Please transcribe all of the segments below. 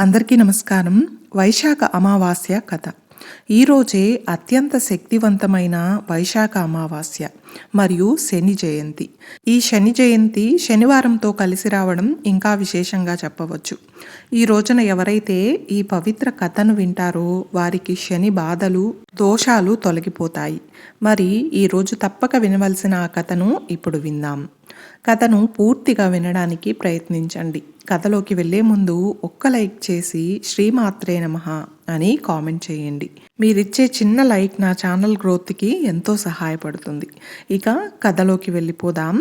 అందరికీ నమస్కారం. వైశాఖ అమావాస్య కథ. ఈరోజే అత్యంత శక్తివంతమైన వైశాఖ అమావాస్య మరియు శని జయంతి. ఈ శని జయంతి శనివారంతో కలిసి రావడం ఇంకా విశేషంగా చెప్పవచ్చు. ఈ రోజున ఎవరైతే ఈ పవిత్ర కథను వింటారో వారికి శని బాధలు, దోషాలు తొలగిపోతాయి. మరి ఈరోజు తప్పక వినవలసిన ఆ కథను ఇప్పుడు విందాం. కథను పూర్తిగా వినడానికి ప్రయత్నించండి. కథలోకి వెళ్లే ముందు ఒక్క లైక్ చేసి శ్రీమాత్రే నమః అని కామెంట్ చేయండి. మీరిచ్చే చిన్న లైక్ నా ఛానల్ గ్రోత్కి ఎంతో సహాయపడుతుంది. ఇక కథలోకి వెళ్ళిపోదాం.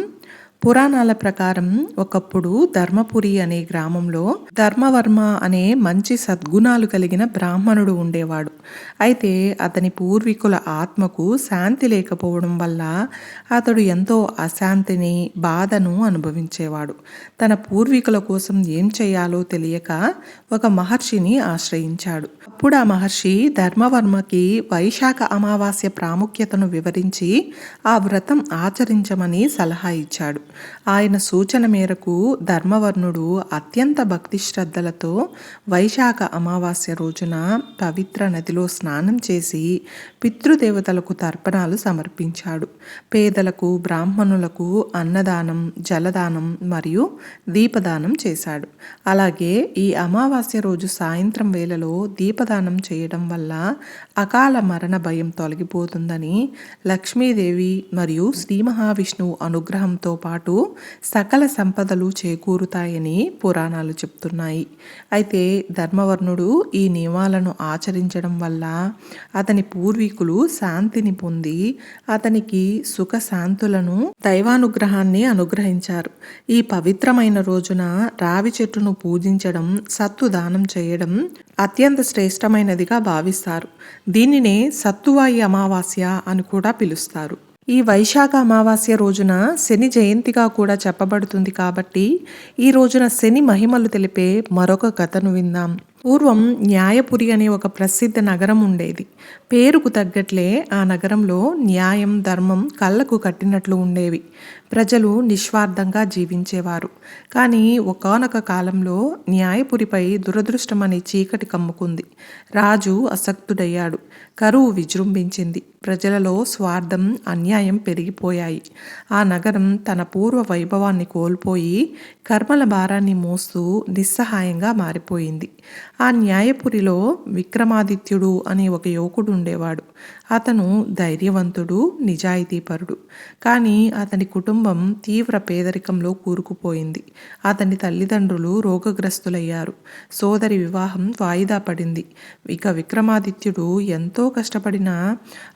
పురాణాల ప్రకారం ఒకప్పుడు ధర్మపురి అనే గ్రామంలో ధర్మవర్మ అనే మంచి సద్గుణాలు కలిగిన బ్రాహ్మణుడు ఉండేవాడు. అయితే అతని పూర్వీకుల ఆత్మకు శాంతి లేకపోవడం వల్ల అతడు ఎంతో అశాంతిని, బాధను అనుభవించేవాడు. తన పూర్వీకుల కోసం ఏం చేయాలో తెలియక ఒక మహర్షిని ఆశ్రయించాడు. అప్పుడు ఆ మహర్షి ధర్మవర్మకి వైశాఖ అమావాస్య ప్రాముఖ్యతను వివరించి ఆ వ్రతం ఆచరించమని సలహా ఇచ్చాడు. ఆయన సూచన మేరకు ధర్మవర్ణుడు అత్యంత భక్తి శ్రద్ధలతో వైశాఖ అమావాస్య రోజున పవిత్ర నదిలో స్నానం చేసి పితృదేవతలకు తర్పణాలు సమర్పించాడు. పేదలకు, బ్రాహ్మణులకు అన్నదానం, జలదానం మరియు దీపదానం చేశాడు. అలాగే ఈ అమావాస్య రోజు సాయంత్రం వేళలో దీపదానం చేయడం వల్ల అకాల మరణ భయం తొలగిపోతుందని, లక్ష్మీదేవి మరియు శ్రీ మహావిష్ణువు అనుగ్రహంతో పాటు సకల సంపదలు చేకూరుతాయని పురాణాలు చెప్తున్నాయి. అయితే ధర్మవర్ణుడు ఈ నియమాలను ఆచరించడం వల్ల అతని పూర్వీకులు శాంతిని పొంది అతనికి సుఖ శాంతులను, దైవానుగ్రహాన్ని అనుగ్రహించారు. ఈ పవిత్రమైన రోజున రావి చెట్టును పూజించడం, సత్తు దానం చేయడం అత్యంత శ్రేష్టమైనదిగా భావిస్తారు. దీనినే సత్తువాయి అమావాస్య అని కూడా పిలుస్తారు. ఈ వైశాఖ అమావాస్య రోజున శని జయంతిగా కూడా చెప్పబడుతుంది కాబట్టి ఈ రోజున శని మహిమలు తెలిపే మరొక కథను విందాం. పూర్వం న్యాయపురి అనే ఒక ప్రసిద్ధ నగరం ఉండేది. పేరుకు తగ్గట్లే ఆ నగరంలో న్యాయం, ధర్మం కళ్ళకు కట్టినట్లు ఉండేవి. ప్రజలు నిస్వార్థంగా జీవించేవారు. కానీ ఒకానొక కాలంలో న్యాయపురిపై దురదృష్టం అనే చీకటి కమ్ముకుంది. రాజు అసక్తుడయ్యాడు. కరువు విజృంభించింది. ప్రజలలో స్వార్థం, అన్యాయం పెరిగిపోయాయి. ఆ నగరం తన పూర్వ వైభవాన్ని కోల్పోయి కర్మల భారాన్ని మోస్తూ నిస్సహాయంగా మారిపోయింది. ఆ న్యాయపురిలో విక్రమాదిత్యుడు అనే ఒక యువకుడు ఉండేవాడు. అతను ధైర్యవంతుడు, నిజాయితీపరుడు. కానీ అతని కుటుంబం తీవ్ర పేదరికంలో కూరుకుపోయింది. అతని తల్లిదండ్రులు రోగగ్రస్తులయ్యారు. సోదరి వివాహం వాయిదా పడింది. ఇక విక్రమాదిత్యుడు ఎంతో కష్టపడినా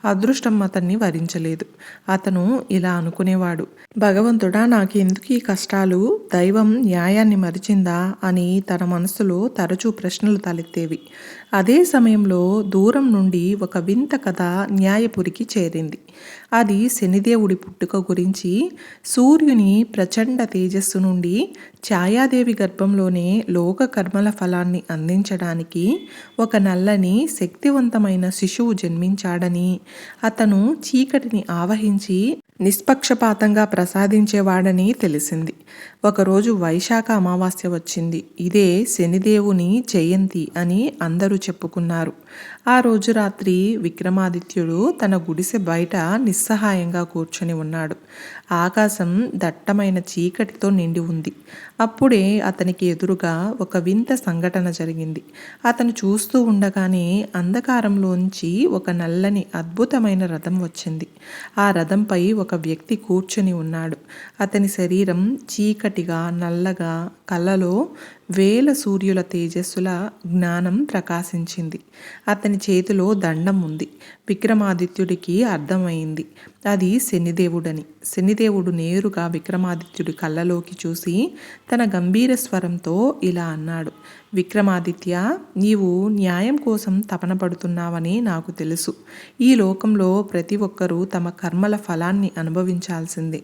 అదృష్టం అతన్ని వరించలేదు. అతను ఇలా అనుకునేవాడు, భగవంతుడా, నాకెందుకు ఈ కష్టాలు? దైవం న్యాయాన్ని మరిచిందా అని తన మనసులో తరచూ ప్రశ్నలు తలెత్తేవి. అదే సమయంలో దూరం నుండి ఒక వింత కథ న్యాయపురికి చేరింది. అది శనిదేవుడి పుట్టుక గురించి. సూర్యుని ప్రచండ తేజస్సు నుండి ఛాయాదేవి గర్భంలోనే లోక కర్మల ఫలాన్ని అందించడానికి ఒక నల్లని శక్తివంతమైన శిశువు జన్మించాడని, అతను చీకటిని ఆవహించి నిష్పక్షపాతంగా ప్రసాదించేవాడని తెలిసింది. ఒకరోజు వైశాఖ అమావాస్య వచ్చింది. ఇదే శనిదేవుని జయంతి అని అందరూ చెప్పుకున్నారు. ఆ రోజు రాత్రి విక్రమాదిత్యుడు తన గుడిసె బయట నిస్సహాయంగా కూర్చొని ఉన్నాడు. ఆకాశం దట్టమైన చీకటితో నిండి ఉంది. అప్పుడే అతనికి ఎదురుగా ఒక వింత సంఘటన జరిగింది. అతను చూస్తూ ఉండగానే అంధకారంలోంచి ఒక నల్లని అద్భుతమైన రథం వచ్చింది. ఆ రథంపై ఒక వ్యక్తి కూర్చొని ఉన్నాడు. అతని శరీరం చీకటిగా, నల్లగా, కళ్ళలో వేల సూర్యుల తేజస్సుల జ్ఞానం ప్రకాశించింది. అతని చేతిలో దండం ఉంది. విక్రమాదిత్యుడికి అర్థమైంది అది శనిదేవుడని. శనిదేవుడు నేరుగా విక్రమాదిత్యుడి కళ్ళలోకి చూసి తన గంభీర స్వరంతో ఇలా అన్నాడు, విక్రమాదిత్య, నీవు న్యాయం కోసం తపన పడుతున్నావని నాకు తెలుసు. ఈ లోకంలో ప్రతి ఒక్కరూ తమ కర్మల ఫలాన్ని అనుభవించాల్సిందే.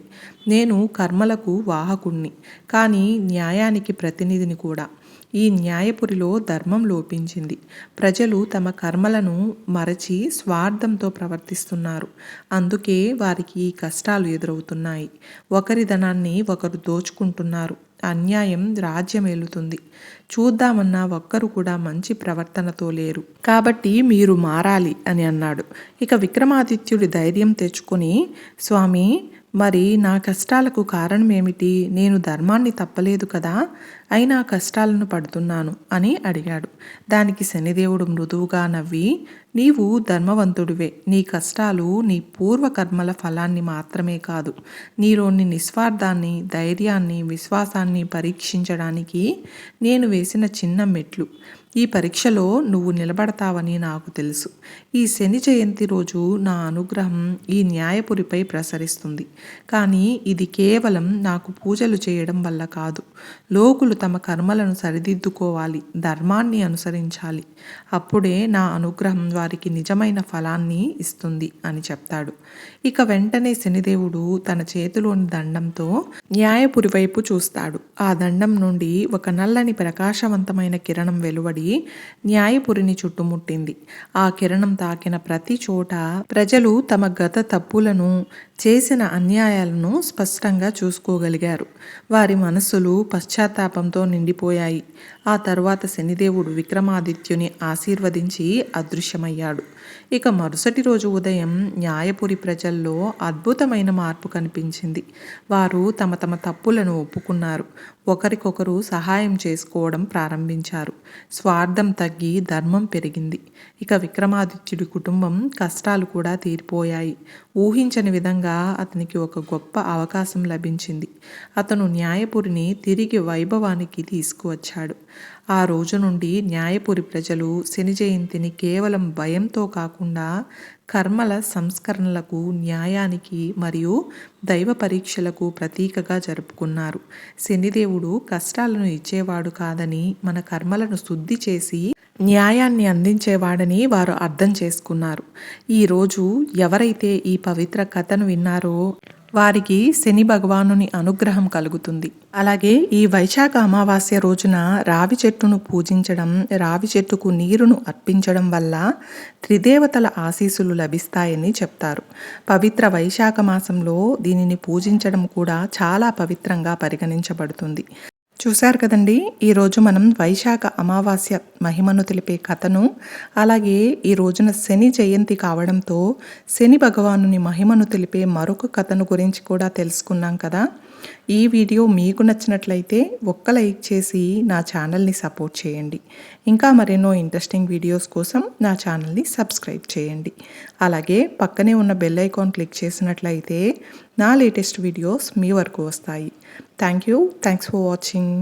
నేను కర్మలకు వాహకుణ్ణి, కానీ న్యాయానికి ప్రతినిధిని కూడా. ఈ న్యాయపురిలో ధర్మం లోపించింది. ప్రజలు తమ కర్మలను మరచి స్వార్థంతో ప్రవర్తిస్తున్నారు. అందుకే వారికి ఈ కష్టాలు ఎదురవుతున్నాయి. ఒకరి ధనాన్ని ఒకరు దోచుకుంటున్నారు. అన్యాయం రాజ్యమేలుతుంది. చూద్దామన్నా ఒక్కరు కూడా మంచి ప్రవర్తనతో లేరు. కాబట్టి మీరు మారాలి అని అన్నాడు. ఇక విక్రమాదిత్యుడి ధైర్యం తెచ్చుకొని, స్వామి, మరి నా కష్టాలకు కారణమేమిటి? నేను ధర్మాన్ని తప్పలేదు కదా, అయినా కష్టాలను పడుతున్నాను అని అడిగాడు. దానికి శనిదేవుడు మృదువుగా నవ్వి, నీవు ధర్మవంతుడివే. నీ కష్టాలు నీ పూర్వకర్మల ఫలాన్ని మాత్రమే కాదు, నీలోని నిస్వార్థాన్ని, ధైర్యాన్ని, విశ్వాసాన్ని పరీక్షించడానికి నేను వేసిన చిన్న మెట్లు. ఈ పరీక్షలో నువ్వు నిలబడతావని నాకు తెలుసు. ఈ శని జయంతి రోజు నా అనుగ్రహం ఈ న్యాయపురిపై ప్రసరిస్తుంది. కానీ ఇది కేవలం నాకు పూజలు చేయడం వల్ల కాదు. లోకులు తమ కర్మలను సరిదిద్దుకోవాలి, ధర్మాన్ని అనుసరించాలి. అప్పుడే నా అనుగ్రహం వారికి నిజమైన ఫలాన్ని ఇస్తుంది అని చెప్తాడు. ఇక వెంటనే శనిదేవుడు తన చేతిలోని దండంతో న్యాయపురి వైపు చూస్తాడు. ఆ దండం నుండి ఒక నల్లని ప్రకాశవంతమైన కిరణం వెలువడి న్యాయపురిని చుట్టుముట్టింది. ఆ కిరణం తాకిన ప్రతి చోట ప్రజలు తమ గత తప్పులను, చేసిన అన్యాయాలను స్పష్టంగా చూసుకోగలిగారు. వారి మనస్సులు పశ్చాత్తాపంతో నిండిపోయాయి. ఆ తరువాత శనిదేవుడు విక్రమాదిత్యుని ఆశీర్వదించి అదృశ్యమయ్యాడు. ఇక మరుసటి రోజు ఉదయం న్యాయపురి ప్రజల్లో అద్భుతమైన మార్పు కనిపించింది. వారు తమ తమ తప్పులను ఒప్పుకున్నారు. ఒకరికొకరు సహాయం చేసుకోవడం ప్రారంభించారు. స్వార్థం తగ్గి ధర్మం పెరిగింది. ఇక విక్రమాదిత్యుడి కుటుంబం కష్టాలు కూడా తీరిపోయాయి. ఊహించని విధంగా అతనికి ఒక గొప్ప అవకాశం లభించింది. అతను న్యాయపురిని తిరిగి వైభవానికి తీసుకువచ్చాడు. ఆ రోజు నుండి న్యాయపురి ప్రజలు శని జయంతిని కేవలం భయంతో కాకుండా కర్మల సంస్కరణలకు, న్యాయానికి మరియు దైవ పరీక్షలకు ప్రతీకగా జరుపుకున్నారు. శనిదేవుడు కష్టాలను ఇచ్చేవాడు కాదని, మన కర్మలను శుద్ధి చేసి న్యాయాన్ని అందించేవాడని వారు అర్థం చేసుకున్నారు. ఈరోజు ఎవరైతే ఈ పవిత్ర కథను విన్నారో వారికి శని భగవానుని అనుగ్రహం కలుగుతుంది. అలాగే ఈ వైశాఖ అమావాస్య రోజున రావి చెట్టును పూజించడం, రావి చెట్టుకు నీరును అర్పించడం వల్ల త్రిదేవతల ఆశీస్సులు లభిస్తాయని చెప్తారు. పవిత్ర వైశాఖ మాసంలో దీనిని పూజించడం కూడా చాలా పవిత్రంగా పరిగణించబడుతుంది. చూశారు కదండి, ఈరోజు మనం వైశాఖ అమావాస్య మహిమను తెలిపే కథను, అలాగే ఈ రోజున శని జయంతి కావడంతో శని భగవానుని మహిమను తెలిపే మరొక కథను గురించి కూడా తెలుసుకున్నాం కదా. ఈ వీడియో మీకు నచ్చినట్లయితే ఒక్క లైక్ చేసి నా ఛానల్ని సపోర్ట్ చేయండి. ఇంకా మరెన్నో ఇంట్రెస్టింగ్ వీడియోస్ కోసం నా ఛానల్ని సబ్స్క్రైబ్ చేయండి. అలాగే పక్కనే ఉన్న బెల్ ఐకాన్ క్లిక్ చేసినట్లయితే నా లేటెస్ట్ వీడియోస్ మీ వరకు వస్తాయి. Thanks for watching.